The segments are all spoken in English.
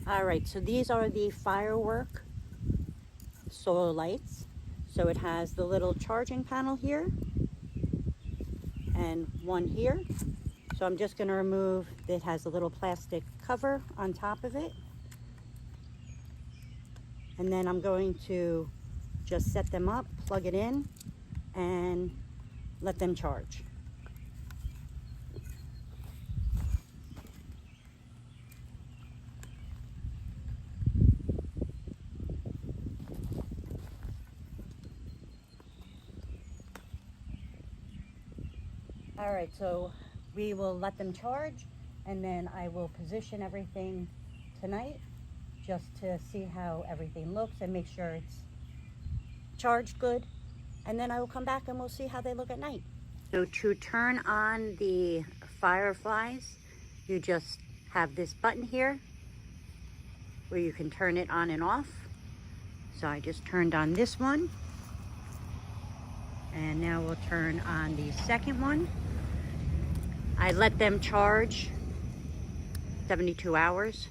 All right, so these are the Firework solar lights. So it has the little charging panel here and one here. So I'm just going to remove, it has a little plastic cover on top of it. And then I'm going to just set them up, plug it in, and let them charge. All right, so we will let them charge, and then I will position everything tonight just to see how everything looks and make sure it's charged good. And then I will come back and we'll see how they look at night. So to turn on the fireflies, you just have this button here where you can turn it on and off. So I just turned on this one. And now we'll turn on the second one. I let them charge 72 hours.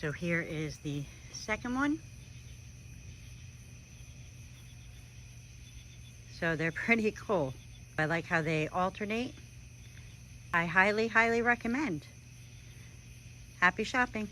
So here is the second one. So they're pretty cool. I like how they alternate. I highly, highly recommend. Happy shopping.